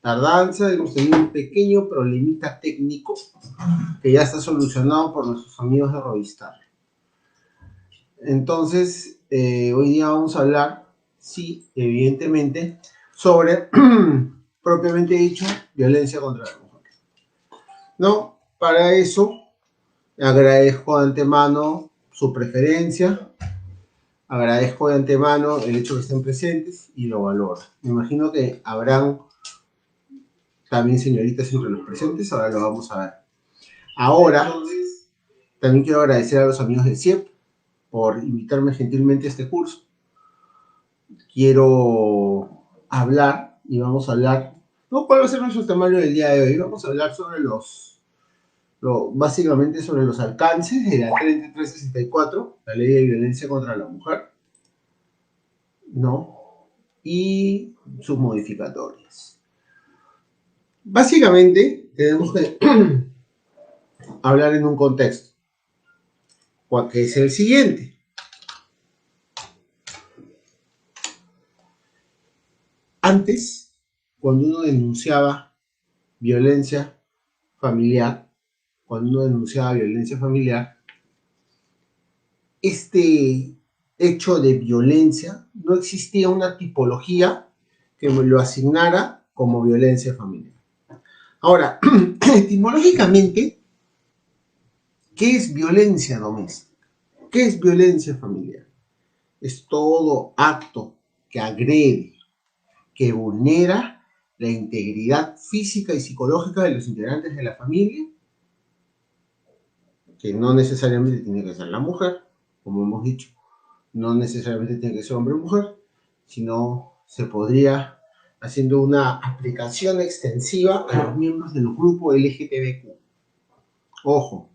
tardanza, hemos tenido un pequeño problemita técnico que ya está solucionado por nuestros amigos de Rovistar. Entonces, hoy día vamos a hablar, sí, evidentemente, sobre, propiamente dicho, violencia contra la mujer. No, para eso agradezco de antemano su preferencia, agradezco de antemano el hecho que estén presentes y lo valoro. Me imagino que habrán también señoritas entre los presentes, ahora lo vamos a ver. Ahora, también quiero agradecer a los amigos de CIEP por invitarme gentilmente a este curso. Quiero hablar y vamos a hablar, no cuál va a ser nuestro temario del día de hoy, vamos a hablar sobre básicamente sobre los alcances de la 3364, la ley de violencia contra la mujer, ¿no? Y sus modificatorias. Básicamente, tenemos que hablar en un contexto, que es el siguiente. Antes, cuando uno denunciaba violencia familiar, este hecho de violencia no existía una tipología que me lo asignara como violencia familiar. Ahora, etimológicamente, ¿qué es violencia doméstica? ¿Qué es violencia familiar? Es todo acto que agrede, que vulnera la integridad física y psicológica de los integrantes de la familia, que no necesariamente tiene que ser la mujer, como hemos dicho, no necesariamente tiene que ser hombre o mujer, sino se podría haciendo una aplicación extensiva a los miembros del grupo LGTBQ. Ojo,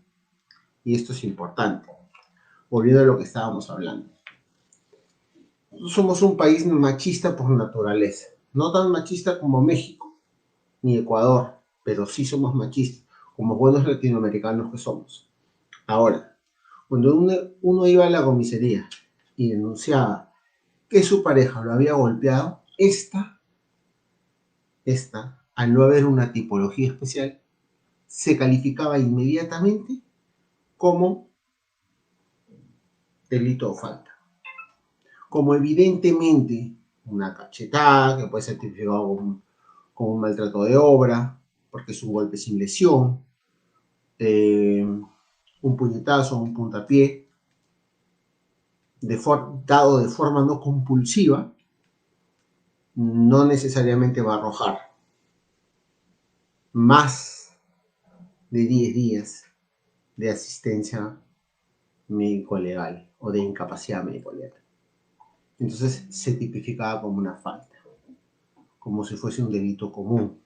y esto es importante, volviendo a lo que estábamos hablando. Somos un país machista por naturaleza, no tan machista como México ni Ecuador, pero sí somos machistas, como buenos latinoamericanos que somos. Ahora, cuando uno iba a la comisaría y denunciaba que su pareja lo había golpeado, esta, al no haber una tipología especial, se calificaba inmediatamente como delito o falta. Como evidentemente una cachetada, que puede ser tipificado como un maltrato de obra, porque es un golpe sin lesión, un puñetazo, un puntapié, dado de forma no compulsiva, no necesariamente va a arrojar más de 10 días de asistencia médico-legal o de incapacidad médico-legal. Entonces se tipificaba como una falta, como si fuese un delito común,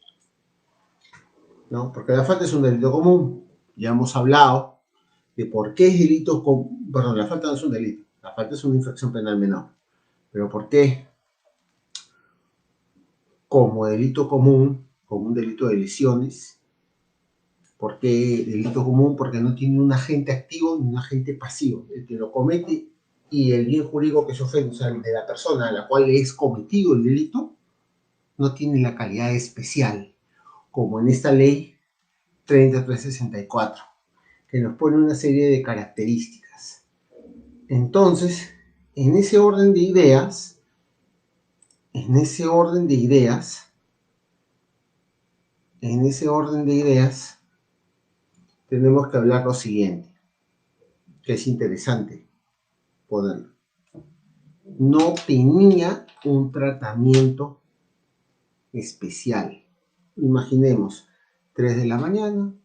¿no? Porque la falta es un delito común. Ya hemos hablado de por qué es delito común. Perdón, la falta no es un delito, la falta es una infracción penal menor. Pero ¿por qué? Como delito común, como un delito de lesiones. ¿Por qué delito común? Porque no tiene un agente activo ni un agente pasivo. El que lo comete y el bien jurídico que se ofende, o sea, el de la persona a la cual es cometido el delito, no tiene la calidad especial, como en esta ley 3364, que nos pone una serie de características. Entonces, en ese orden de ideas, en ese orden de ideas, tenemos que hablar lo siguiente, que es interesante ponerlo. No tenía un tratamiento especial. Imaginemos, 3 de la mañana,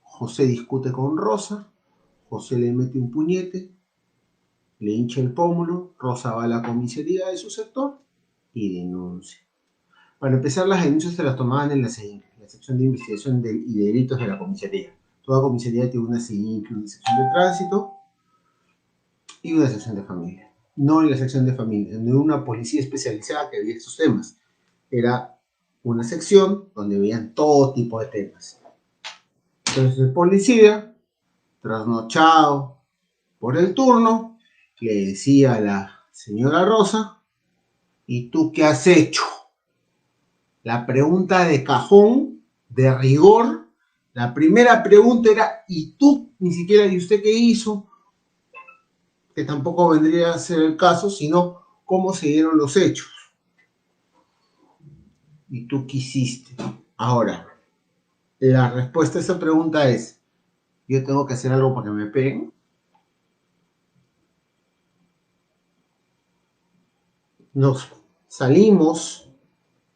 José discute con Rosa, José le mete un puñete, le hincha el pómulo, Rosa va a la comisaría de su sector y denuncia. Para empezar, las denuncias se las tomaban en la sección de investigación y de delitos de la comisaría. Toda comisaría tiene una sección de tránsito y una sección de familia. No en la sección de familia, no en una policía especializada que veía estos temas. Era una sección donde veían todo tipo de temas. Entonces el policía, trasnochado por el turno, le decía a la señora Rosa: ¿y tú qué has hecho? La pregunta de cajón, de rigor, la primera pregunta era, ¿y tú? Ni siquiera, ¿y usted qué hizo? Que tampoco vendría a ser el caso, sino cómo se dieron los hechos. ¿Y tú qué hiciste? Ahora, la respuesta a esa pregunta es, ¿yo tengo que hacer algo para que me peguen? Nos salimos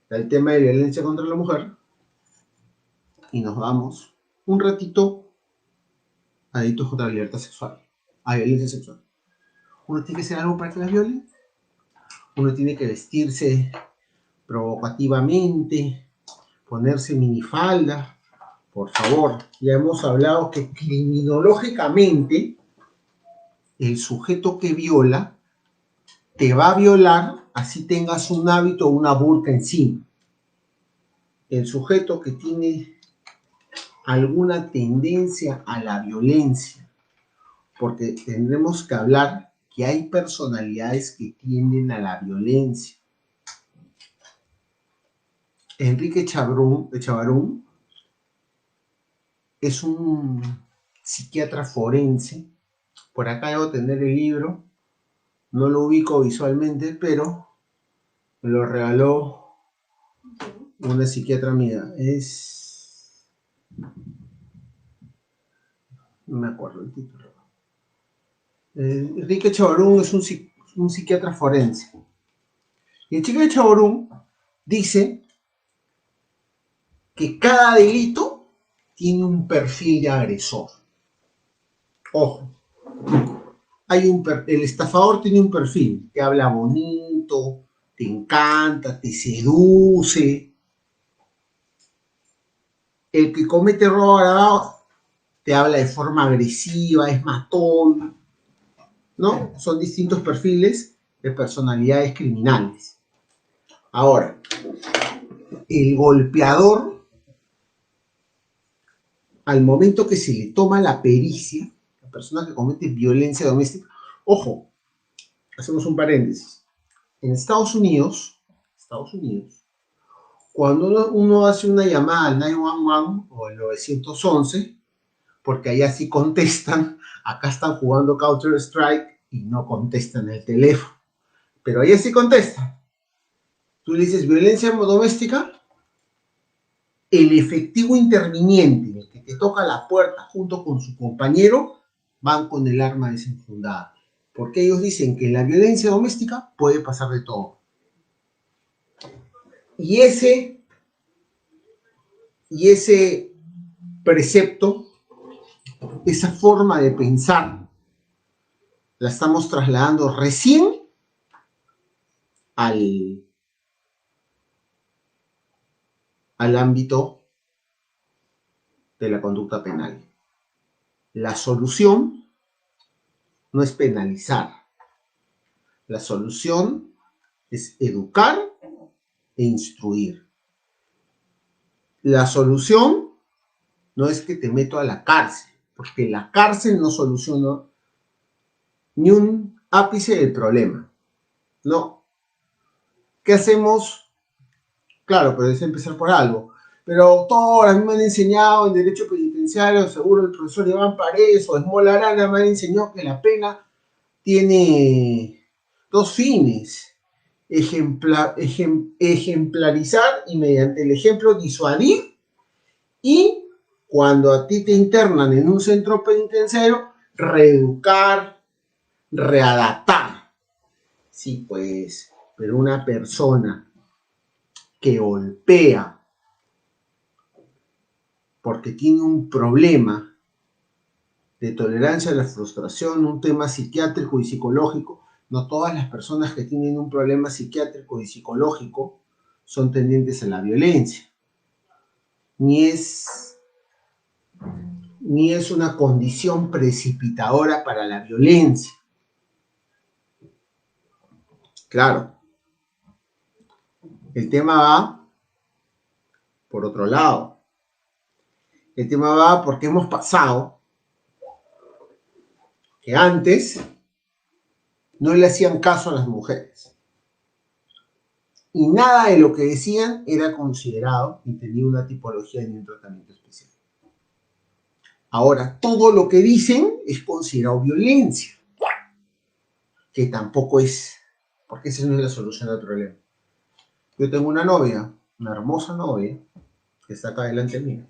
del tema de violencia contra la mujer y nos vamos un ratito a delitos contra la libertad sexual, a violencia sexual. Uno tiene que hacer algo para que las violen, uno tiene que vestirse provocativamente, ponerse minifalda, por favor. Ya hemos hablado que criminológicamente el sujeto que viola te va a violar así tengas un hábito o una burka encima. El sujeto que tiene alguna tendencia a la violencia, porque tendremos que hablar que hay personalidades que tienden a la violencia. Enrique Chavarún es un psiquiatra forense. Por acá debo tener el libro, no lo ubico visualmente, pero me lo regaló una psiquiatra amiga. No me acuerdo el título. Enrique Chavarún es un psiquiatra forense. Y el chico de Chavarún dice que cada delito tiene un perfil de agresor. Ojo, el estafador tiene un perfil, te habla bonito, te encanta, te seduce. El que comete robo agravado te habla de forma agresiva, es matón, ¿no? Son distintos perfiles de personalidades criminales. Ahora, el golpeador, al momento que se le toma la pericia, la persona que comete violencia doméstica, ojo, hacemos un paréntesis. En Estados Unidos, cuando uno hace una llamada al 911 o al 911, porque allá sí contestan, acá están jugando Counter-Strike y no contestan el teléfono, pero allá sí contestan. Tú le dices violencia doméstica, el efectivo interviniente, el que te toca la puerta junto con su compañero, van con el arma desenfundada. Porque ellos dicen que en la violencia doméstica puede pasar de todo. Y ese precepto, esa forma de pensar, la estamos trasladando recién al ámbito de la conducta penal. La solución no es penalizar. La solución es educar e instruir. La solución no es que te meto a la cárcel, porque la cárcel no soluciona ni un ápice del problema. No. ¿Qué hacemos? Claro, pero es empezar por algo. Pero todos a mí me han enseñado en derecho penitenciario, seguro el profesor Iván Paredes o Esmola Arana me han enseñado que la pena tiene dos fines. Ejemplarizar y mediante el ejemplo disuadir, y cuando a ti te internan en un centro penitenciario, reeducar, readaptar. Sí, pues, pero una persona que golpea porque tiene un problema de tolerancia a la frustración, un tema psiquiátrico y psicológico, no todas las personas que tienen un problema psiquiátrico y psicológico son tendientes a la violencia, ni es una condición precipitadora para la violencia. Claro, el tema va por otro lado. El tema va porque hemos pasado que antes no le hacían caso a las mujeres. y nada de lo que decían era considerado y tenía una tipología ni un tratamiento especial. Ahora, todo lo que dicen es considerado violencia, que tampoco es, porque esa no es la solución al problema. Yo tengo una novia, una hermosa novia, que está acá delante mío.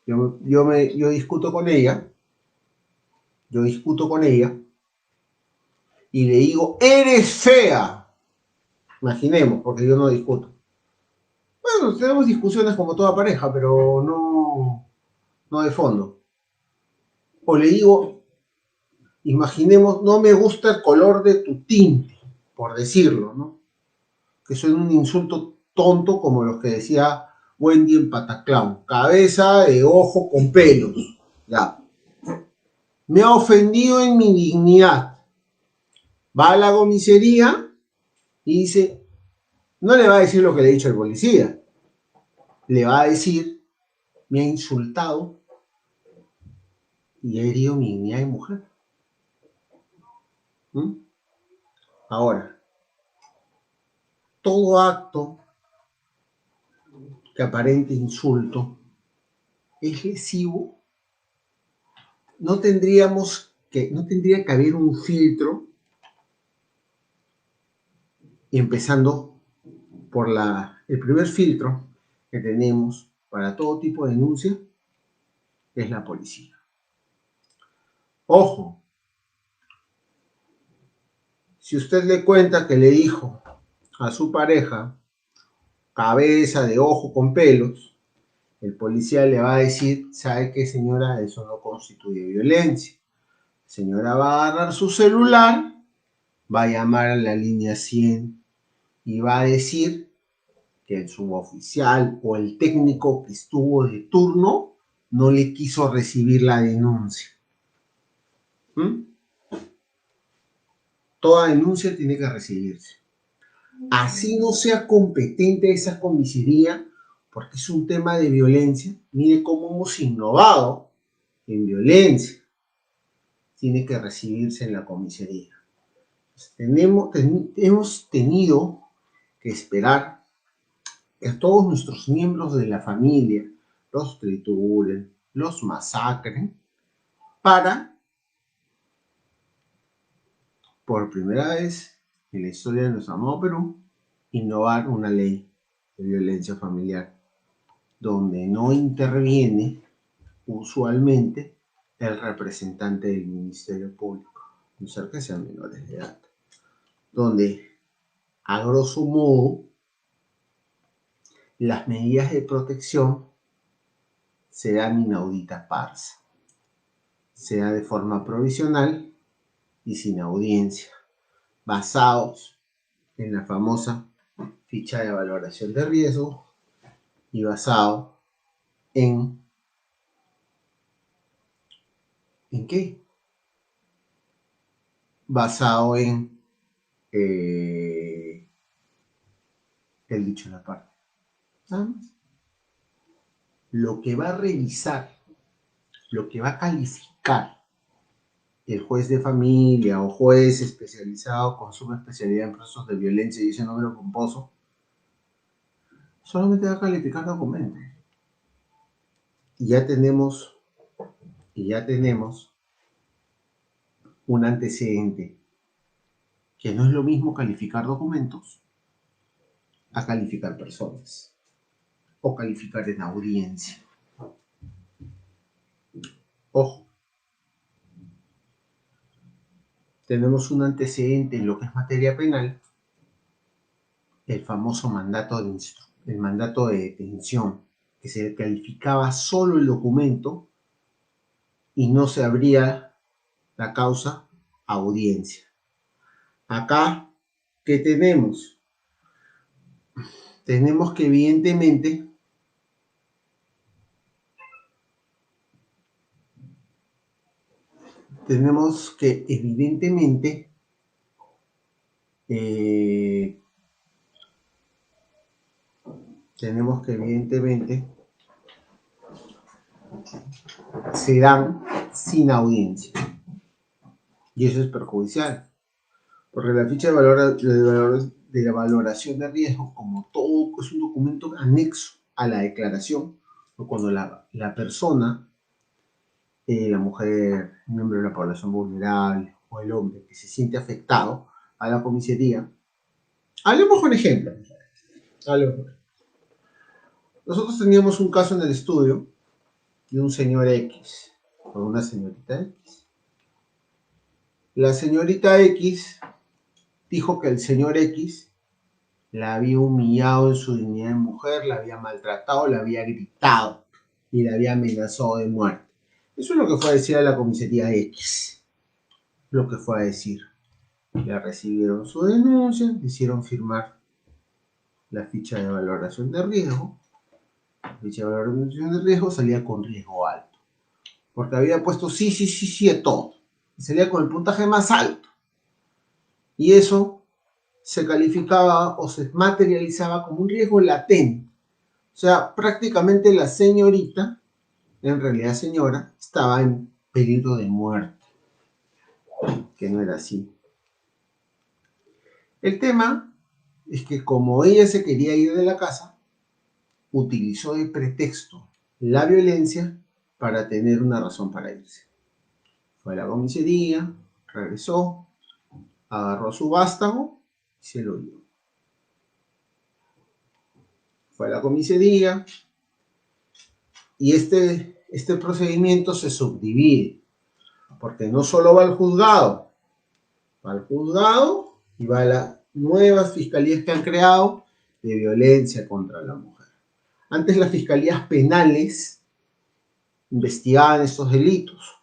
Yo discuto con ella, y le digo, eres fea. Imaginemos, porque yo no discuto. Bueno, tenemos discusiones como toda pareja, pero no de fondo. O le digo, imaginemos, no me gusta el color de tu tinte, por decirlo, ¿no? Que suena un insulto tonto como los que decía Wendy en Pataclown. Cabeza de ojo con pelos. Ya. Me ha ofendido en mi dignidad. Va a la comisaría y dice, no le va a decir lo que le ha dicho el policía. Le va a decir, me ha insultado y ha herido mi dignidad de mujer. ¿Mm? Ahora, todo acto que aparente insulto es lesivo. No tendría que haber un filtro, empezando por el primer filtro que tenemos para todo tipo de denuncia, es la policía. Ojo, si usted le cuenta que le dijo a su pareja cabeza de ojo con pelos, el policía le va a decir, ¿sabe qué, señora? Eso no constituye violencia. La señora va a agarrar su celular, va a llamar a la línea 100 y va a decir que el suboficial o el técnico que estuvo de turno no le quiso recibir la denuncia. ¿Mm? Toda denuncia tiene que recibirse. Así no sea competente esa comisaría, porque es un tema de violencia. Mire cómo hemos innovado en violencia. Tiene que recibirse en la comisaría. Hemos tenido que esperar que todos nuestros miembros de la familia los trituren, los masacren, para, por primera vez en la historia de nuestro amado Perú, innovar una ley de violencia familiar, donde no interviene usualmente el representante del Ministerio Público, no ser que sean menores de edad, donde, a grosso modo, las medidas de protección se dan inaudita pars, sea de forma provisional y sin audiencia, basados en la famosa ficha de valoración de riesgo y basado ¿en qué? Basado en el dicho en la parte. Nada más. Lo que va a revisar, lo que va a calificar el juez de familia o juez especializado con subespecialidad en procesos de violencia y ese nombre pomposo, solamente va a calificar documentos. Y ya tenemos un antecedente, que no es lo mismo calificar documentos a calificar personas o calificar en audiencia. Ojo, tenemos un antecedente en lo que es materia penal, el famoso mandato de detención, que se calificaba solo el documento y no se abría la causa a audiencia. Acá, ¿qué tenemos? Tenemos que evidentemente se dan sin audiencia. Y eso es perjudicial, porque la ficha de de la valoración de riesgo, como todo es un documento anexo a la declaración, o cuando la persona, la mujer, un miembro de la población vulnerable o el hombre que se siente afectado a la comisaría, hablemos con ejemplos. Nosotros teníamos un caso en el estudio de un señor X con una señorita X. La señorita X dijo que el señor X la había humillado en su dignidad de mujer, la había maltratado, la había gritado y la había amenazado de muerte. Eso es lo que fue a decir a la comisaría X. Lo que fue a decir. Ya recibieron su denuncia, le hicieron firmar la ficha de valoración de riesgo. La ficha de valoración de riesgo salía con riesgo alto. Porque había puesto sí a todo. Y salía con el puntaje más alto. Y eso se calificaba o se materializaba como un riesgo latente. O sea, prácticamente la señorita, en realidad señora, estaba en peligro de muerte. Que no era así. El tema es que como ella se quería ir de la casa, utilizó de pretexto la violencia para tener una razón para irse. Fue a la comisaría, regresó, agarró su vástago y se lo dio. Fue a la comisaría y este procedimiento se subdivide, porque no solo va al juzgado y va a las nuevas fiscalías que han creado de violencia contra la mujer. Antes las fiscalías penales investigaban estos delitos,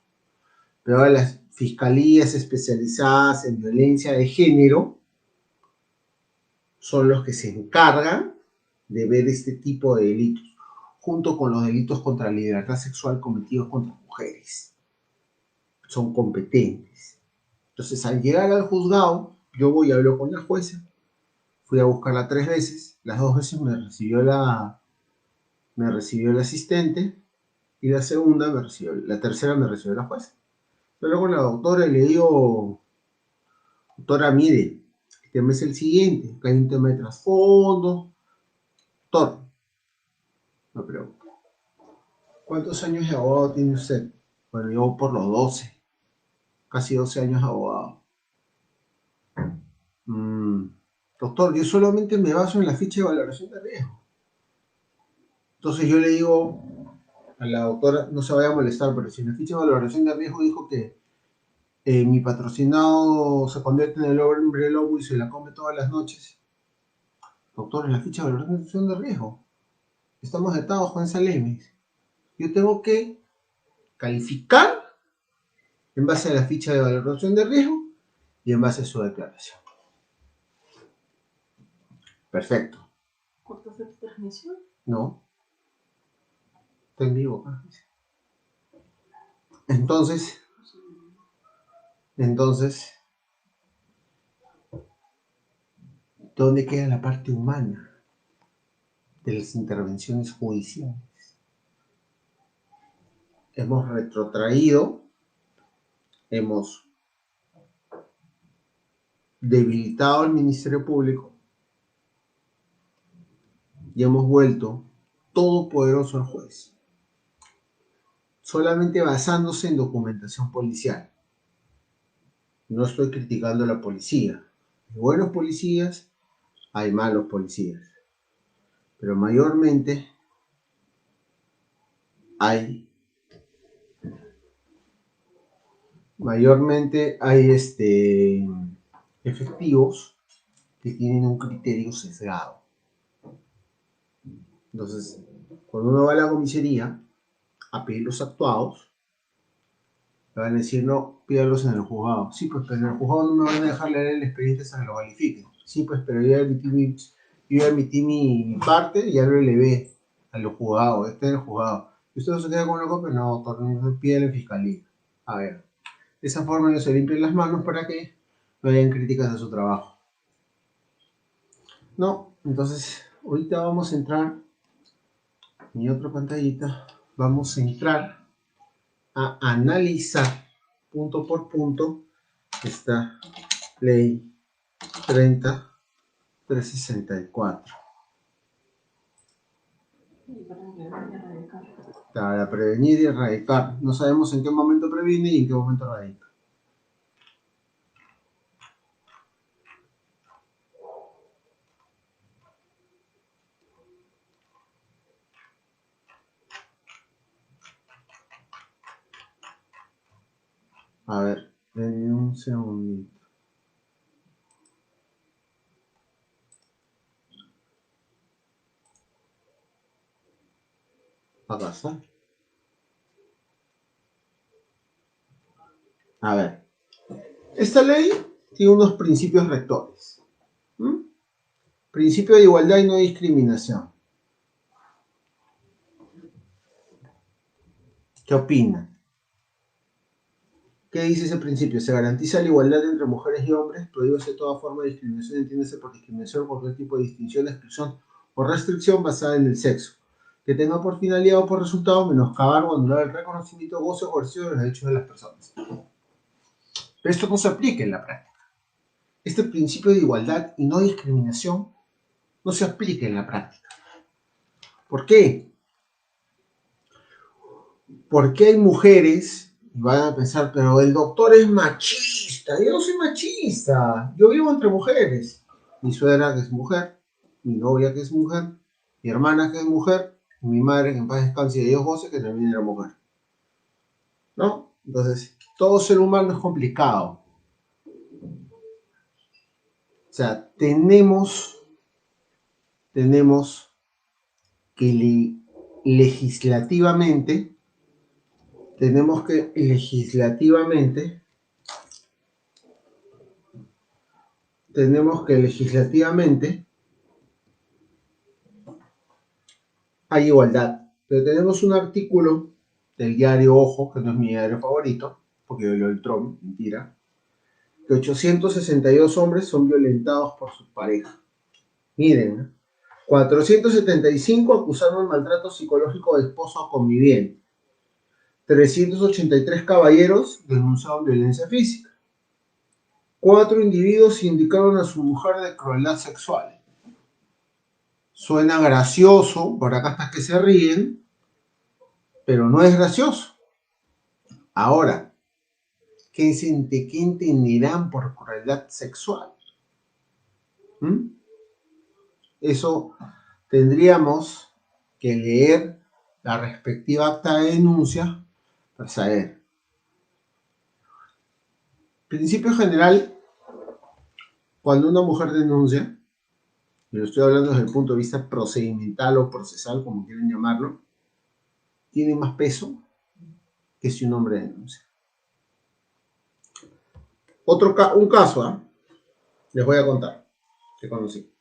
pero ahora las fiscalías especializadas en violencia de género son los que se encargan de ver este tipo de delitos, junto con los delitos contra la libertad sexual cometidos contra mujeres. Son competentes. Entonces, al llegar al juzgado, yo voy y hablo con la jueza. Fui a buscarla 3 veces. Las 2 veces me recibió el asistente y la tercera me recibió la jueza. Yo hablo con la doctora y le digo, doctora, mire, el tema es el siguiente, que hay un tema de trasfondo. Doctor, me pregunto, ¿cuántos años de abogado tiene usted? Bueno, yo por los 12, casi 12 años de abogado. Doctor, yo solamente me baso en la ficha de valoración de riesgo. Entonces yo le digo a la doctora, no se vaya a molestar, pero si en la ficha de valoración de riesgo dijo que mi patrocinado se convierte en el hombre lobo y se la come todas las noches. Doctor, en la ficha de valoración de riesgo estamos atados con esa ley. Yo tengo que calificar en base a la ficha de valoración de riesgo y en base a su declaración. Perfecto. ¿Cortaste tu transmisión? No. Está en vivo. Entonces, ¿dónde queda la parte humana de las intervenciones judiciales? Hemos retrotraído, hemos debilitado al Ministerio Público y hemos vuelto todopoderoso al juez, solamente basándose en documentación policial. No estoy criticando a la policía. Hay buenos policías, hay malos policías, pero mayormente hay efectivos que tienen un criterio sesgado. Entonces, cuando uno va a la comisaría a pedir los actuados, le van a decir, no, pídalos en el juzgado. Sí, pues, pero en el juzgado no me van a dejar leer el expediente hasta que lo califiquen. Sí, pues, pero yo emití mi parte y ya lo elevé a los juzgados, en el juzgado. ¿Y usted no se queda con una copia? No, no pídale en fiscalía. A ver, de esa forma no se limpian las manos para que no hayan críticas de su trabajo. No, entonces, ahorita vamos a entrar en mi otra pantallita, vamos a entrar a analizar punto por punto esta ley 30 364. Erradicar. Para prevenir y erradicar. No sabemos en qué momento previene y en qué momento erradica. A ver, denme un segundito. Acá está. A ver, esta ley tiene unos principios rectores. ¿Mm? Principio de igualdad y no discriminación. ¿Qué opinan? ¿Qué dice ese principio? Se garantiza la igualdad entre mujeres y hombres, prohíbese toda forma de discriminación, entiéndase por discriminación, cualquier tipo de distinción, exclusión o restricción basada en el sexo, que tenga por finalidad o por resultado menoscabar o anular el reconocimiento, goce o coerción de los derechos de las personas. Pero esto no se aplica en la práctica. Este principio de igualdad y no discriminación no se aplica en la práctica. ¿Por qué? Porque hay mujeres, y van a pensar, pero el doctor es machista. Yo no soy machista, yo vivo entre mujeres. Mi suegra que es mujer, mi novia que es mujer, mi hermana que es mujer, y mi madre que en paz descanse y Dios goce que también era mujer. ¿No? Entonces, todo ser humano es complicado. O sea, tenemos que legislativamente, hay igualdad. Pero tenemos un artículo del diario Ojo, que no es mi diario favorito, porque yo leo el Trump, mentira, que 862 hombres son violentados por sus parejas. Miren, 475 acusaron maltrato psicológico de esposo conviviente. 383 caballeros denunciaron violencia física. 4 individuos indicaron a su mujer de crueldad sexual. Suena gracioso, por acá hasta que se ríen, pero no es gracioso. Ahora, ¿qué entenderán por crueldad sexual? ¿Mm? Eso tendríamos que leer la respectiva acta de denuncia para saber. Principio general, cuando una mujer denuncia, y lo estoy hablando desde el punto de vista procedimental o procesal, como quieran llamarlo, tiene más peso que si un hombre denuncia. Un caso, les voy a contar, que conocí.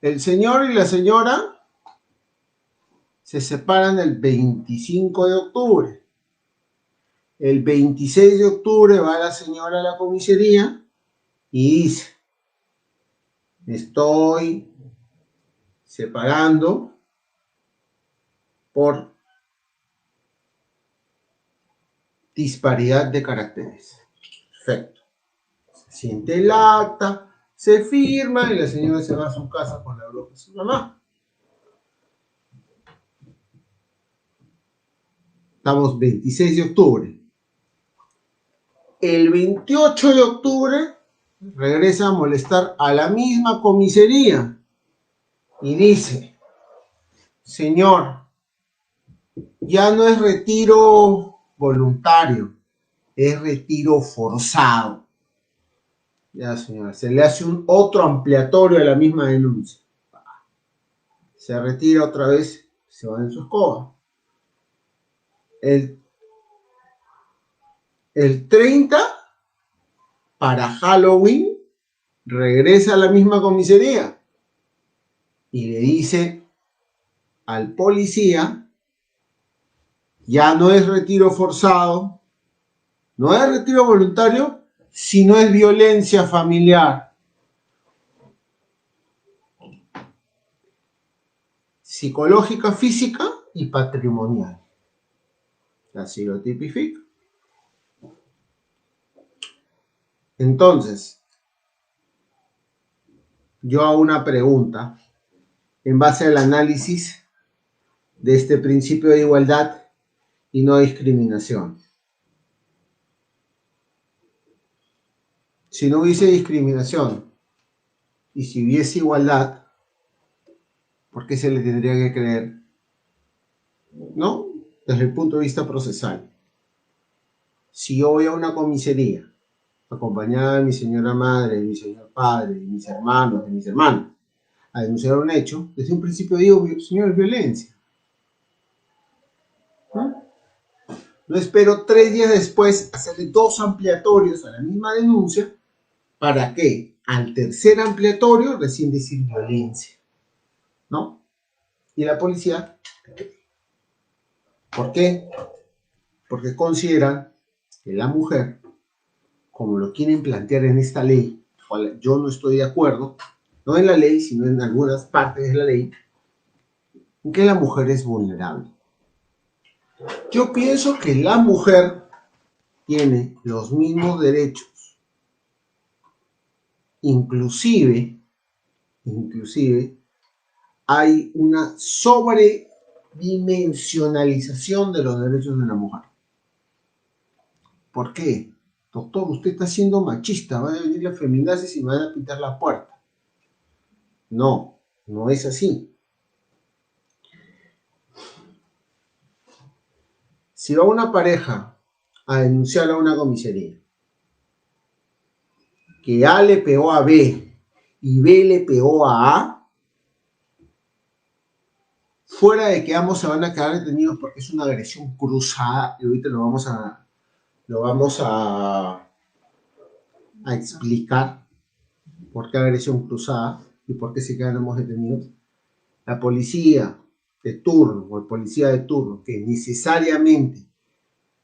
El señor y la señora se separan el 25 de octubre. El 26 de octubre va la señora a la comisaría y dice, me estoy separando por disparidad de caracteres. Perfecto. Se siente el acta, se firma y la señora se va a su casa con la broma de su mamá. Estamos 26 de octubre. El 28 de octubre regresa a molestar a la misma comisaría y dice, señor, ya no es retiro voluntario, es retiro forzado. Ya, señora, se le hace un otro ampliatorio a la misma denuncia. Se retira otra vez, se va en su escoba. El 30, para Halloween, regresa a la misma comisaría y le dice al policía, ya no es retiro forzado, no es retiro voluntario, sino es violencia familiar. Psicológica, física y patrimonial. Así lo tipifica. Entonces, yo hago una pregunta en base al análisis de este principio de igualdad y no discriminación. Si no hubiese discriminación y si hubiese igualdad, ¿por qué se le tendría que creer? ¿No? Desde el punto de vista procesal. Si yo voy a una comisaría, acompañada de mi señora madre, de mi señor padre, de mis hermanos, a denunciar un hecho, desde un principio digo, señor, es violencia. ¿No? No espero 3 días después hacerle 2 ampliatorios a la misma denuncia, ¿para qué? Al tercer ampliatorio recién decir violencia, ¿no? Y la policía, ¿por qué? Porque consideran que la mujer, como lo quieren plantear en esta ley, cual yo no estoy de acuerdo, no en la ley, sino en algunas partes de la ley, en que la mujer es vulnerable. Yo pienso que la mujer tiene los mismos derechos, inclusive hay una sobredimensionalización de los derechos de la mujer. ¿Por qué? Doctor, usted está siendo machista, van a venir las feminazis y me van a pintar la puerta. No, no es así. Si va una pareja a denunciar a una comisaría que A le pegó a B y B le pegó a A, fuera de que ambos se van a quedar detenidos porque es una agresión cruzada, y ahorita lo vamos a explicar por qué agresión cruzada y por qué se quedan ambos detenidos. La policía de turno o el policía de turno que necesariamente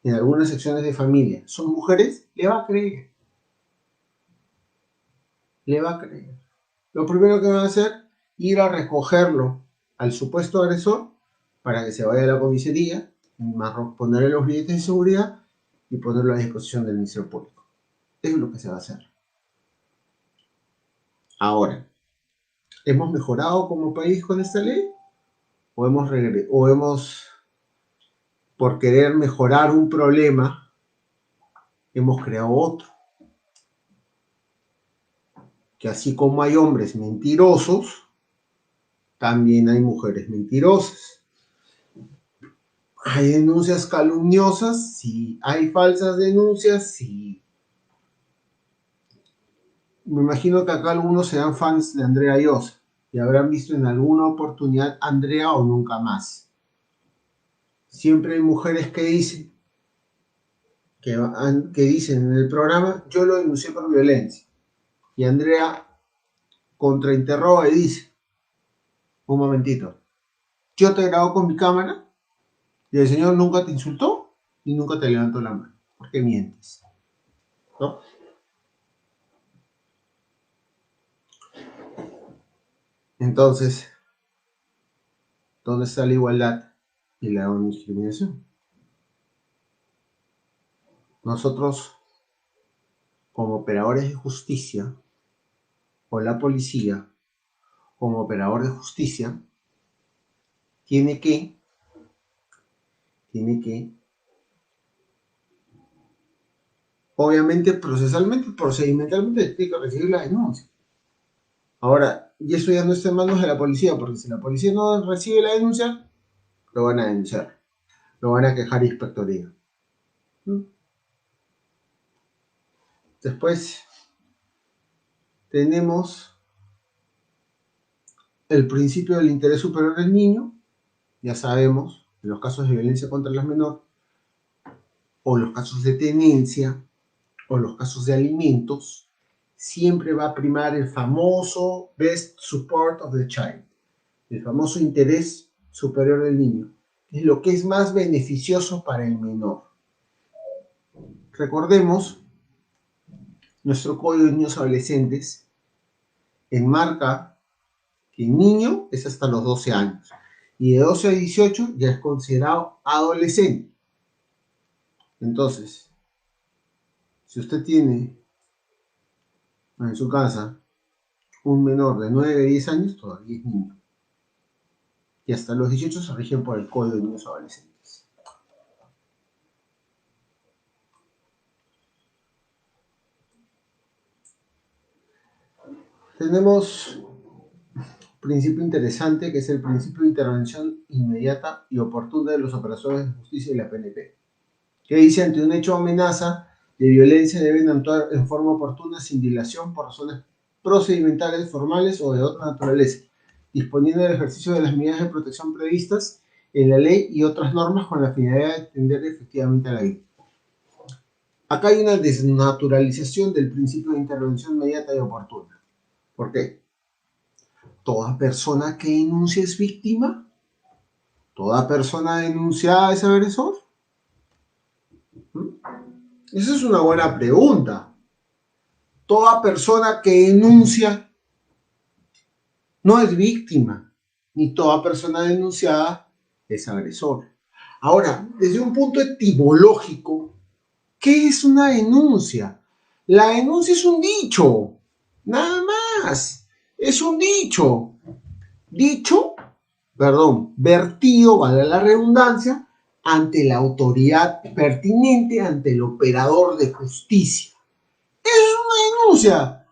en algunas secciones de familia son mujeres, le va a creer. Le va a creer. Lo primero que van a hacer, ir a recogerlo al supuesto agresor para que se vaya a la comisaría, ponerle los billetes de seguridad y ponerlo a disposición del Ministerio Público. Eso es lo que se va a hacer. Ahora, ¿hemos mejorado como país con esta ley? ¿O hemos, por querer mejorar un problema, hemos creado otro? Que así como hay hombres mentirosos, también hay mujeres mentirosas. ¿Hay denuncias calumniosas? Sí. ¿Hay falsas denuncias? Sí. Me imagino que acá algunos serán fans de Andrea Llosa y habrán visto en alguna oportunidad Andrea o Nunca Más. Siempre hay mujeres que dicen en el programa, yo lo denuncié por violencia. Y Andrea contrainterroga y dice, un momentito, yo te grabo con mi cámara y el señor nunca te insultó y nunca te levantó la mano. ¿Por qué mientes? ¿No? Entonces, ¿dónde está la igualdad y la no discriminación? Nosotros, como operadores de justicia, o la policía, como operador de justicia, tiene que, obviamente, procedimentalmente, tiene que recibir la denuncia. Ahora, y eso ya no está en manos de la policía, porque si la policía no recibe la denuncia, lo van a denunciar, lo van a quejar a inspectoría. Después tenemos el principio del interés superior del niño. Ya sabemos, en los casos de violencia contra las menores, o los casos de tenencia, o los casos de alimentos, siempre va a primar el famoso best support of the child, el famoso interés superior del niño, que es lo que es más beneficioso para el menor. Recordemos, nuestro Código de Niños Adolescentes enmarca que el niño es hasta los 12 años y de 12 a 18 ya es considerado adolescente. Entonces, si usted tiene en su casa Un menor de 9 a 10 años todavía es niño. Y hasta los 18 se rigen por el Código de Niños Adolescentes. Tenemos un principio interesante que es el principio de intervención inmediata y oportuna de los operadores de justicia y la PNP, que dice: ante un hecho o amenaza de violencia deben actuar en forma oportuna sin dilación por razones procedimentales, formales o de otra naturaleza, disponiendo del ejercicio de las medidas de protección previstas en la ley y otras normas con la finalidad de atender efectivamente a la víctima. Acá hay una desnaturalización del principio de intervención inmediata y oportuna. ¿Por qué? ¿Toda persona que denuncia es víctima? ¿Toda persona denunciada es agresor? Esa es una buena pregunta. Toda persona que denuncia no es víctima, ni toda persona denunciada es agresor. Ahora, desde un punto etimológico, ¿qué es una denuncia? La denuncia es un dicho, nada más. Es un dicho. Vertido, vale la redundancia, ante la autoridad pertinente, ante el operador de justicia. Eso es una denuncia.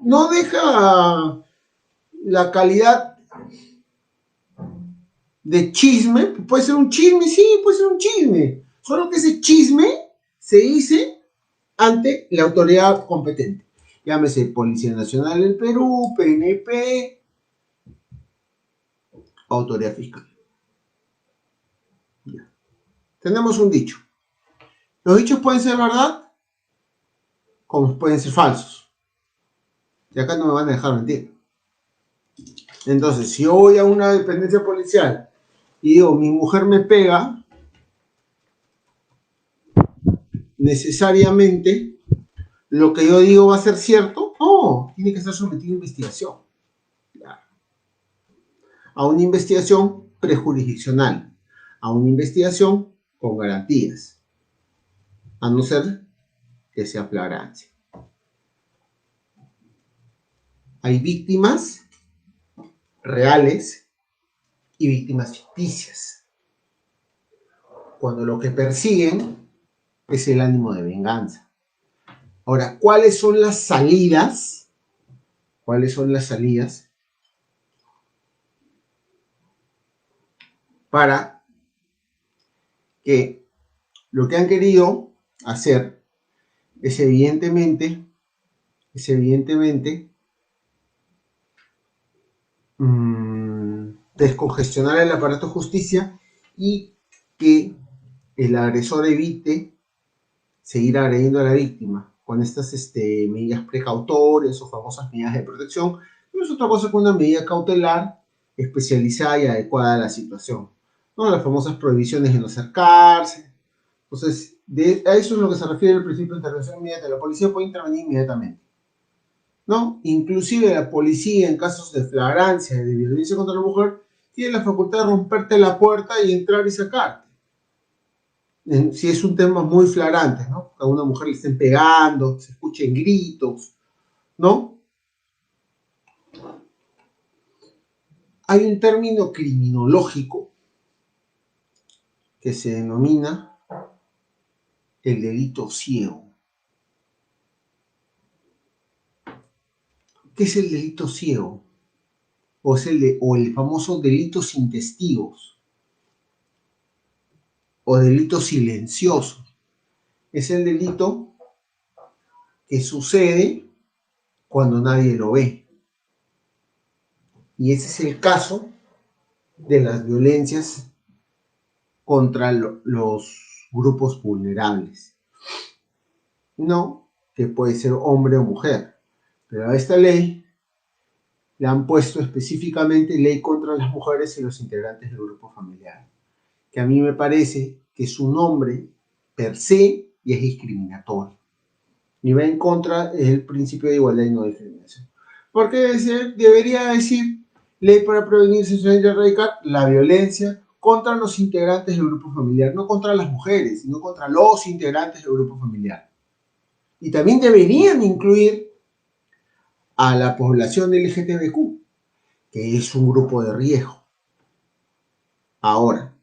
No deja la calidad de chisme. Puede ser un chisme, sí, puede ser un chisme. Solo que ese chisme se dice ante la autoridad competente. Llámese Policía Nacional del Perú, PNP, autoridad fiscal. Ya. Tenemos un dicho. Los dichos pueden ser verdad, como pueden ser falsos. Y acá no me van a dejar mentir. Entonces, si yo voy a una dependencia policial y digo, mi mujer me pega, necesariamente lo que yo digo va a ser cierto. No, tiene que estar sometido a investigación. Claro. A una investigación prejurisdiccional, a una investigación con garantías, a no ser que sea flagrancia. Hay víctimas reales y víctimas ficticias. Cuando lo que persiguen es el ánimo de venganza. Ahora, ¿cuáles son las salidas? ¿Cuáles son las salidas para que lo que han querido hacer es evidentemente descongestionar el aparato de justicia y que el agresor evite seguir agrediendo a la víctima con estas medidas precautorias o famosas medidas de protección? No es otra cosa que una medida cautelar especializada y adecuada a la situación, ¿no? Las famosas prohibiciones de no acercarse. Entonces, a eso es lo que se refiere el principio de intervención inmediata. La policía puede intervenir inmediatamente, ¿no? Inclusive la policía, en casos de flagrancia, de violencia contra la mujer, tiene la facultad de romperte la puerta y entrar y sacarte. Si es un tema muy flagrante, ¿no? Que a una mujer le estén pegando, se escuchen gritos, ¿no? Hay un término criminológico que se denomina el delito ciego. ¿Qué es el delito ciego? O el famoso delito sin testigos, o delito silencioso. Es el delito que sucede cuando nadie lo ve. Y ese es el caso de las violencias contra los grupos vulnerables. No, que puede ser hombre o mujer. Pero a esta ley le han puesto específicamente ley contra las mujeres y los integrantes del grupo familiar, que a mí me parece que su nombre per se ya es discriminatorio y va en contra del principio de igualdad y no discriminación. Porque debería decir ley para prevenir, sancionar y erradicar la violencia contra los integrantes del grupo familiar, no contra las mujeres, sino contra los integrantes del grupo familiar. Y también deberían incluir a la población LGTBQ, que es un grupo de riesgo. Ahora,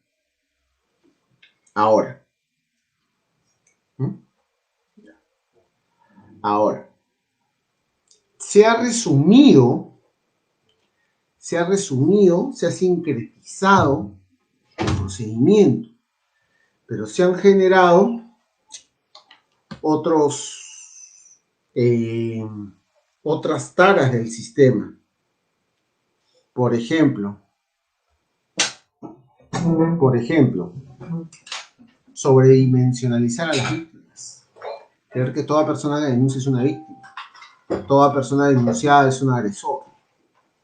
¿Mm? ahora, se ha resumido, se ha sincretizado el procedimiento, pero se han generado otras taras del sistema. Por ejemplo, sobredimensionalizar a las víctimas. Creer que toda persona que denuncia es una víctima. Toda persona denunciada es un agresor.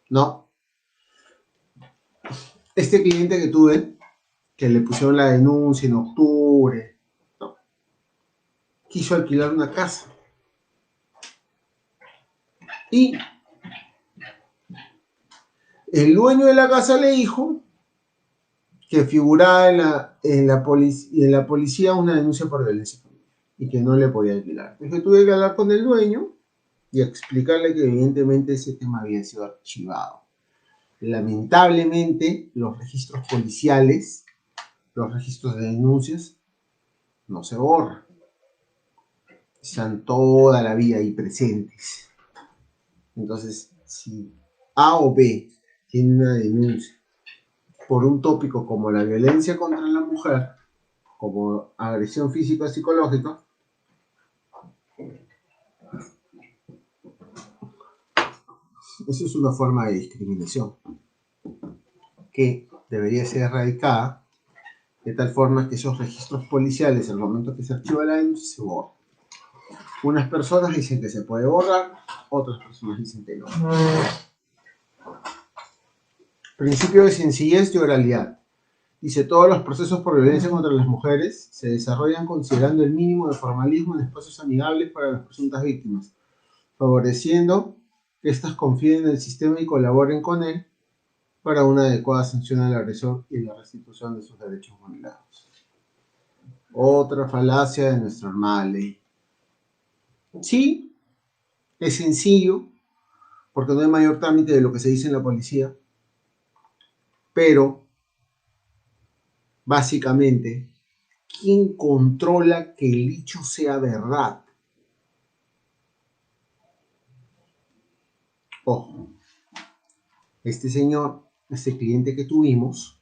No. Este cliente que tuve, que le pusieron la denuncia en octubre, no, quiso alquilar una casa. Y el dueño de la casa le dijo que figuraba en la policía una denuncia por violencia familiar y que no le podía alquilar. Entonces tuve que hablar con el dueño y explicarle que evidentemente ese tema había sido archivado. Lamentablemente, los registros policiales, los registros de denuncias, no se borran. Están toda la vida ahí presentes. Entonces, si A o B tiene una denuncia por un tópico como la violencia contra la mujer, como agresión física o psicológica, eso es una forma de discriminación que debería ser erradicada de tal forma que esos registros policiales, al momento que se archiva la denuncia, se borran. Unas personas dicen que se puede borrar, otras personas dicen que no. Principio de sencillez y oralidad. Dice, todos los procesos por violencia contra las mujeres se desarrollan considerando el mínimo de formalismo en espacios amigables para las presuntas víctimas, favoreciendo que éstas confíen en el sistema y colaboren con él para una adecuada sanción al agresor y la restitución de sus derechos vulnerados. Otra falacia de nuestra hermana ley. Sí, es sencillo, porque no hay mayor trámite de lo que se dice en la policía, pero básicamente, ¿quién controla que el dicho sea verdad? Ojo, este señor, este cliente que tuvimos,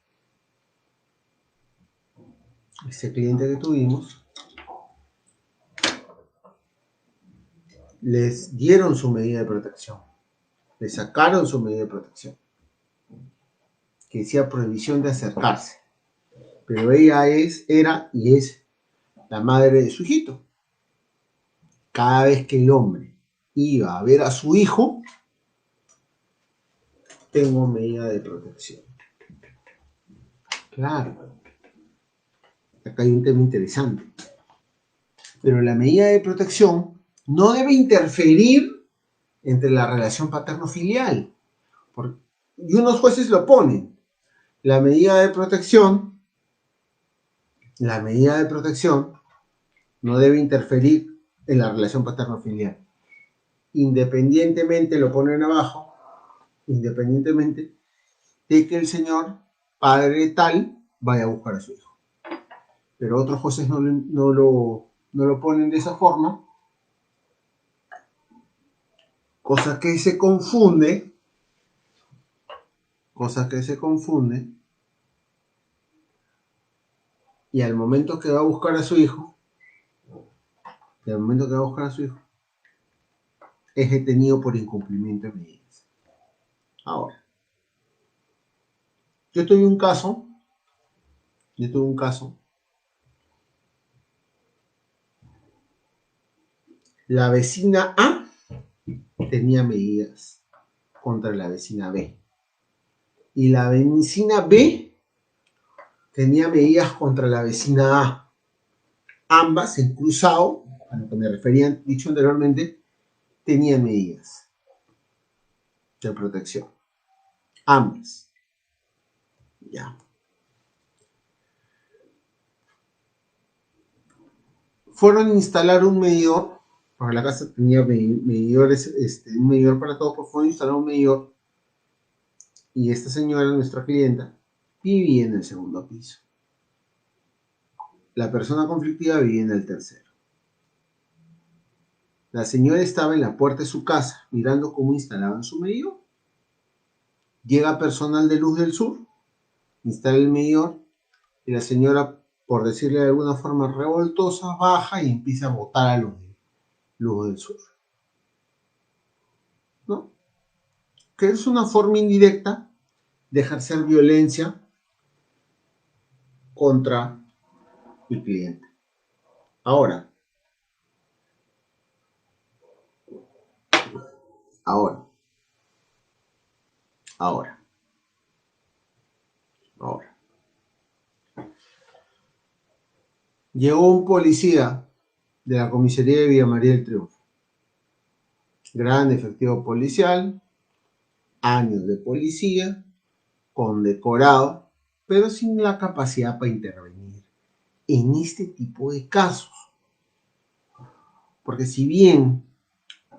les dieron su medida de protección, le sacaron su medida de protección, que decía prohibición de acercarse, pero ella era y es la madre de su hijito. Cada vez que el hombre iba a ver a su hijo, tengo medida de protección. Claro, acá hay un tema interesante. Pero la medida de protección no debe interferir entre la relación paterno-filial. Y unos jueces lo ponen. La medida de protección no debe interferir en la relación paterno-filial. Independientemente, lo ponen abajo, independientemente de que el señor padre tal vaya a buscar a su hijo. Pero otros jueces no lo ponen de esa forma, cosa que se confunde, y al momento que va a buscar a su hijo, es detenido por incumplimiento de medidas. Ahora, yo tuve un caso, la vecina A tenía medidas contra la vecina B. Y la vecina B tenía medidas contra la vecina A. Ambas, en cruzado, a lo que me refería dicho anteriormente, tenían medidas de protección. Ambas. Ya. Fueron a instalar un medidor, porque la casa tenía medidores, un medidor para todo, por favor, instalar un medidor. Y esta señora, nuestra clienta, vivía en el segundo piso. La persona conflictiva vivía en el tercero. La señora estaba en la puerta de su casa, mirando cómo instalaban su medidor. Llega personal de Luz del Sur, instala el medidor, y la señora, por decirle de alguna forma revoltosa, baja y empieza a botar a Luz del Sur. ¿No? Que es una forma indirecta de ejercer violencia contra el cliente. Ahora, ahora, ahora. Llegó un policía de la comisaría de Villa María del Triunfo. Gran efectivo policial, años de policía, condecorado, pero sin la capacidad para intervenir en este tipo de casos. Porque si bien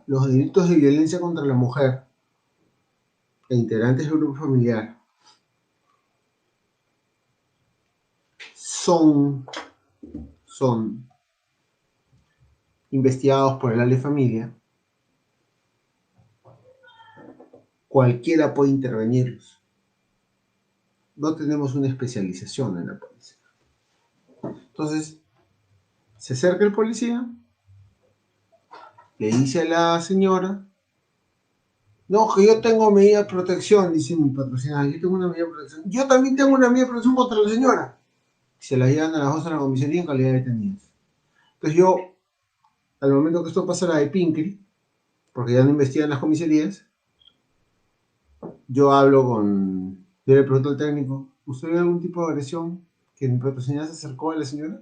los delitos de violencia contra la mujer e integrantes del grupo familiar son investigados por el área de familia, cualquiera puede intervenirlos. No tenemos una especialización en la policía. Entonces, se acerca el policía, le dice a la señora, no, que yo tengo medida de protección, dice mi patrocinador, yo tengo una medida de protección. Yo también tengo una medida de protección contra la señora. Se la llevan a las 2 de la comisaría en calidad de detenidos. Entonces yo, al momento que esto pasa a la de Pincri, porque ya no investigan las comisarías, yo le pregunto al técnico, ¿usted ve algún tipo de agresión que mi patrocinador se acercó a la señora?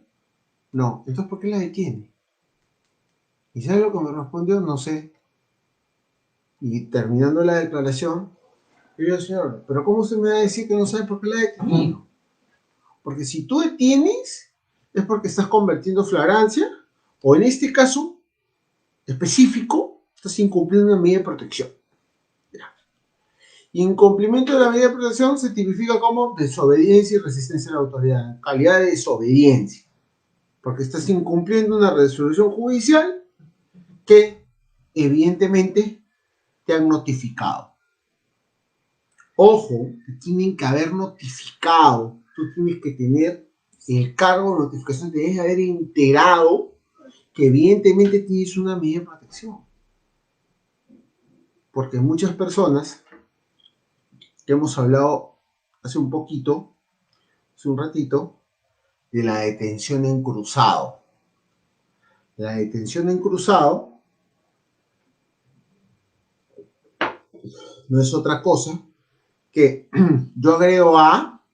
No, entonces ¿por qué la detiene? ¿Y sabe lo que me respondió? No sé. Y terminando la declaración, yo digo, señor, pero ¿cómo usted me va a decir que no sabe por qué la ha detenido? Porque si tú detienes, es porque estás convirtiendo flagrancia, o en este caso específico, estás incumpliendo una medida de protección. Incumplimiento de la medida de protección se tipifica como desobediencia y resistencia a la autoridad, calidad de desobediencia, porque estás incumpliendo una resolución judicial que evidentemente te han notificado. Ojo, te tienen que haber notificado, tú tienes que tener el cargo de notificación, te debes haber enterado que evidentemente tienes una medida de protección. Porque muchas personas que hemos hablado hace un ratito, de la detención en cruzado. La detención en cruzado no es otra cosa que yo agrego a A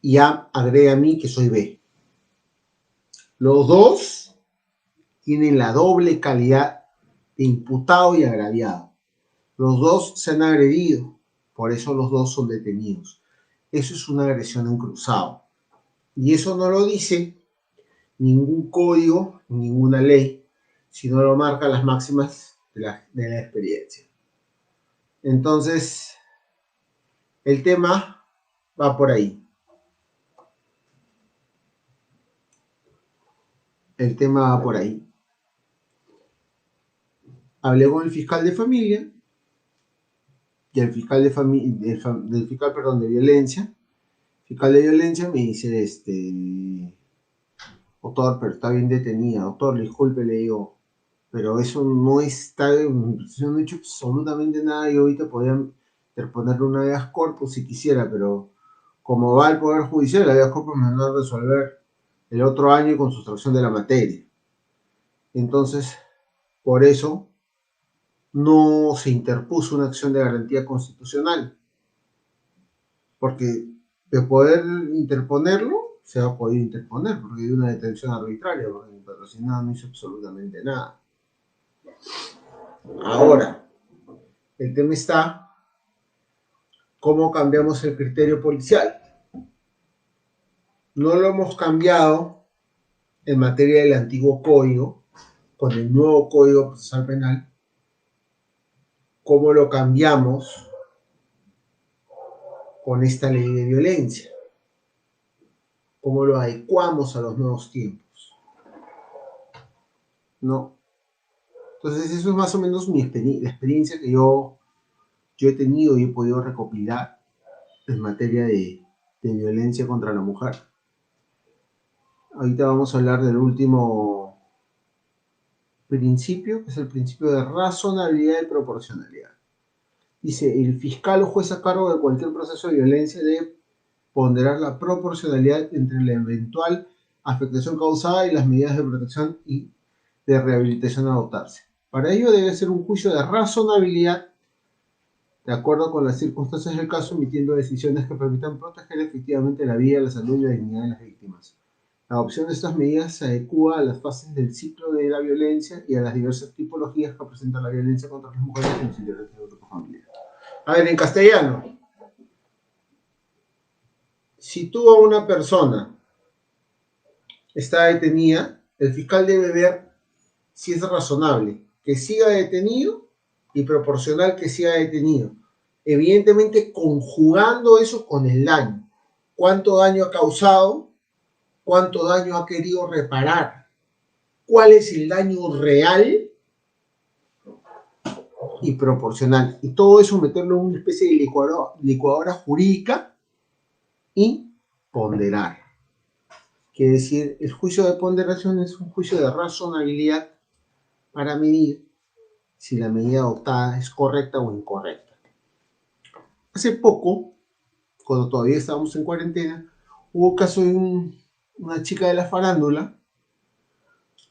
y A agrega a mí que soy B. Los dos tienen la doble calidad de imputado y agraviado. Los dos se han agredido, por eso los dos son detenidos. Eso es una agresión en cruzado. Y eso no lo dice ningún código, ninguna ley, sino lo marcan las máximas de la experiencia. Entonces, el tema va por ahí. El tema va por ahí. Hablé con el fiscal de familia y el fiscal de violencia. El fiscal de violencia me dice, doctor, pero está bien detenida. Doctor, disculpe, le digo, pero eso no está, yo no he hecho absolutamente nada y ahorita podrían interponerle una habeas corpus si quisiera, pero como va el Poder Judicial, la habeas corpus me va a resolver el otro año con sustracción de la materia. Entonces, por eso no se interpuso una acción de garantía constitucional, porque de poder interponerlo, se ha podido interponer, porque hay una detención arbitraria, porque mi patrocinado no hizo absolutamente nada. Ahora, el tema está, ¿cómo cambiamos el criterio policial? No lo hemos cambiado en materia del antiguo código, con el nuevo Código Procesal Penal, cómo lo cambiamos con esta ley de violencia, cómo lo adecuamos a los nuevos tiempos, ¿no? Entonces eso es más o menos la experiencia que yo he tenido y he podido recopilar en materia de violencia contra la mujer. Ahorita vamos a hablar del último principio, que es el principio de razonabilidad y proporcionalidad. Dice, el fiscal o juez a cargo de cualquier proceso de violencia debe ponderar la proporcionalidad entre la eventual afectación causada y las medidas de protección y de rehabilitación a adoptarse. Para ello debe ser un juicio de razonabilidad de acuerdo con las circunstancias del caso, emitiendo decisiones que permitan proteger efectivamente la vida, la salud y la dignidad de las víctimas. La adopción de estas medidas se adecua a las fases del ciclo de la violencia y a las diversas tipologías que presenta la violencia contra las mujeres en los integrantes del grupo familiar. A ver, en castellano, si tú a una persona está detenida, el fiscal debe ver si es razonable que siga detenido y proporcional que siga detenido. Evidentemente conjugando eso con el daño. ¿Cuánto daño ha causado? ¿Cuánto daño ha querido reparar? ¿Cuál es el daño real y proporcional? Y todo eso meterlo en una especie de licuadora jurídica y ponderar. Quiere decir, el juicio de ponderación es un juicio de razonabilidad para medir si la medida adoptada es correcta o incorrecta. Hace poco, cuando todavía estábamos en cuarentena, hubo caso de una chica de la farándula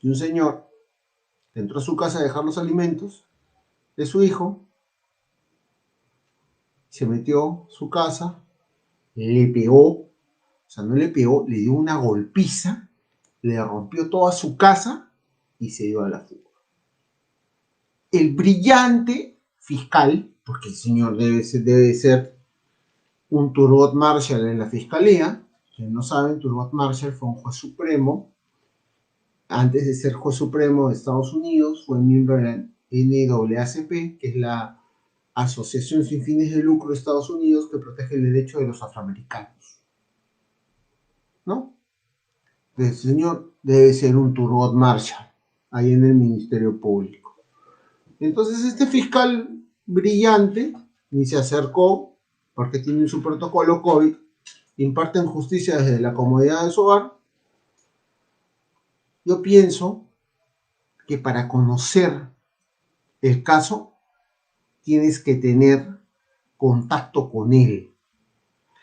y un señor que entró a su casa a dejar los alimentos de su hijo, se metió a su casa, le pegó, o sea, no le pegó, le dio una golpiza, le rompió toda su casa y se dio a la fuga. El brillante fiscal, porque el señor debe ser un Turgot Marshall en la fiscalía, que no saben, Turgot Marshall fue un juez supremo, antes de ser juez supremo de Estados Unidos, fue miembro de la NAACP, que es la Asociación sin fines de lucro de Estados Unidos que protege el derecho de los afroamericanos. ¿No? El señor debe ser un Turgot Marshall, ahí en el Ministerio Público. Entonces este fiscal brillante ni se acercó, porque tiene su protocolo COVID, imparten justicia desde la comodidad de su hogar. Yo pienso que para conocer el caso tienes que tener contacto con él.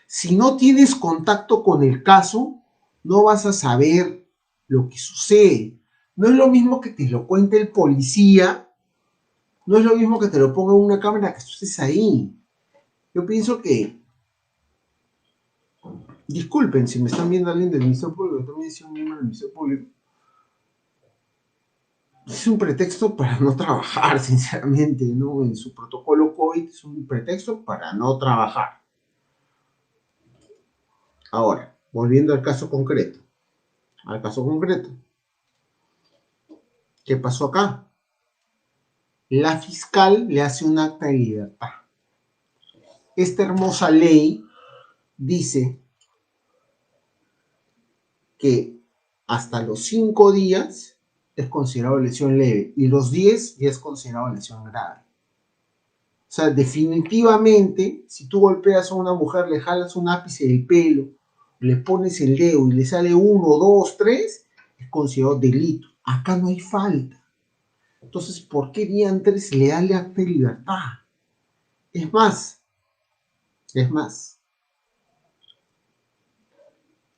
Si no tienes contacto con el caso, no vas a saber lo que sucede. No es lo mismo que te lo cuente el policía, no es lo mismo que te lo ponga en una cámara que tú estés ahí. Yo pienso que, disculpen si me están viendo alguien del Ministerio Público, yo también soy un miembro del Ministerio Público, es un pretexto para no trabajar, sinceramente, ¿no? En su protocolo COVID es un pretexto para no trabajar. Ahora, volviendo al caso concreto. ¿Qué pasó acá? La fiscal le hace un acta de libertad. Esta hermosa ley dice que hasta los 5 días es considerado lesión leve y los 10 ya es considerado lesión grave. O sea, definitivamente, si tú golpeas a una mujer, le jalas un ápice del pelo, le pones el dedo y le sale 1, 2, 3, es considerado delito. Acá no hay falta. Entonces, ¿por qué diantres le da el acta de libertad? Es más,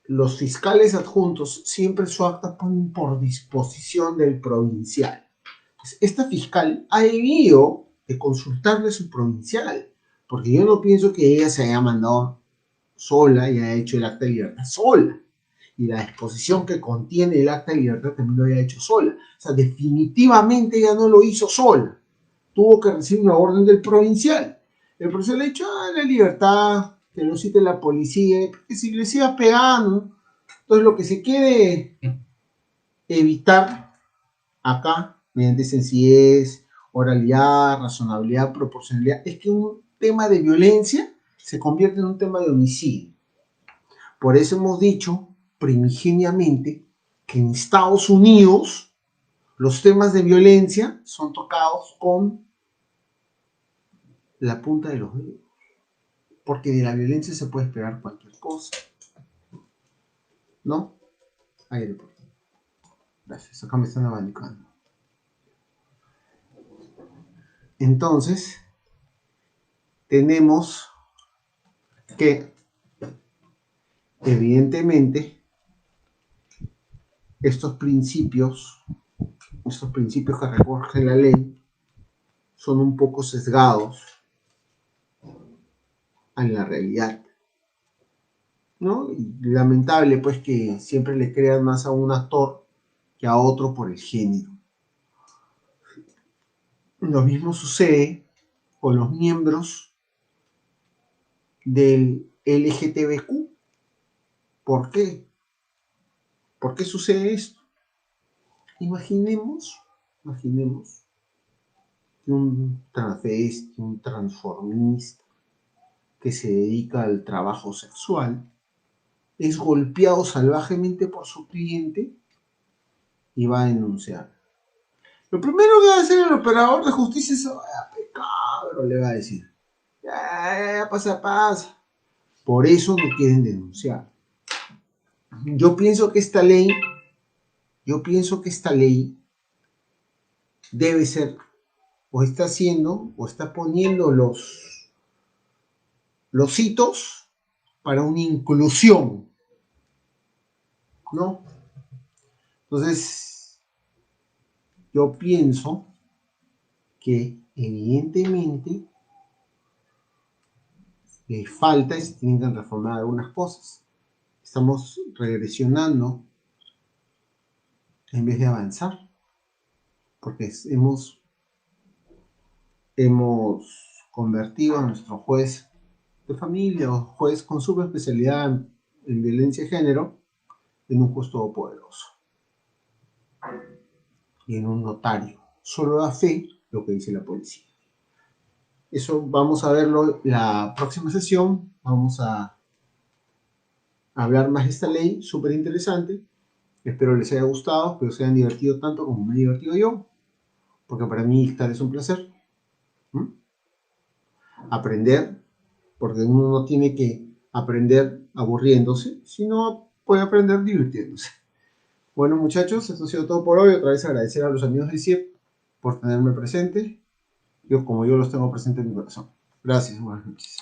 los fiscales adjuntos siempre su acta ponen por disposición del provincial. Esta fiscal ha debido de consultarle a su provincial, porque yo no pienso que ella se haya mandado sola y haya hecho el acta de libertad sola. Y la disposición que contiene el acta de libertad también lo haya hecho sola. O sea, definitivamente ella no lo hizo sola. Tuvo que recibir una orden del provincial. El provincial le ha dicho, la libertad, que lo cite la policía, porque si le siga pegando, entonces lo que se quede evitar acá, mediante sencillez, oralidad, razonabilidad, proporcionalidad, es que un tema de violencia se convierte en un tema de homicidio. Por eso hemos dicho primigeniamente que en Estados Unidos los temas de violencia son tocados con la punta de los dedos, porque de la violencia se puede esperar cualquier cosa, ¿no? Aire por aquí. Gracias, acá me están abanicando. Entonces, tenemos que, evidentemente, estos principios que recoge la ley, son un poco sesgados a la realidad, ¿no? Y lamentable, pues, que siempre le crean más a un actor que a otro por el género. Lo mismo sucede con los miembros del LGTBQ. ¿Por qué? ¿Por qué sucede esto? Imaginemos que un transvesti, un transformista que se dedica al trabajo sexual es golpeado salvajemente por su cliente y va a denunciar. Lo primero que va a hacer el operador de justicia es, cabrón, le va a decir, ya, pasa. Por eso no quieren denunciar. Yo pienso que esta ley debe ser, o está haciendo, o está poniendo los hitos para una inclusión, ¿no? Entonces, yo pienso que evidentemente le falta y se tienen que reformar algunas cosas. Estamos regresionando en vez de avanzar, porque hemos convertido a nuestro juez de familia o juez con subespecialidad en violencia de género en un juez todopoderoso y en un notario. Solo da fe lo que dice la policía. Eso vamos a verlo la próxima sesión. Vamos a hablar más de esta ley, súper interesante. Espero les haya gustado, espero se hayan divertido tanto como me he divertido yo, porque para mí dictar es un placer. Aprender, porque uno no tiene que aprender aburriéndose, sino puede aprender divirtiéndose. Bueno, muchachos, esto ha sido todo por hoy. Otra vez agradecer a los amigos de CIEP por tenerme presente, como yo los tengo presente en mi corazón. Gracias, buenas noches.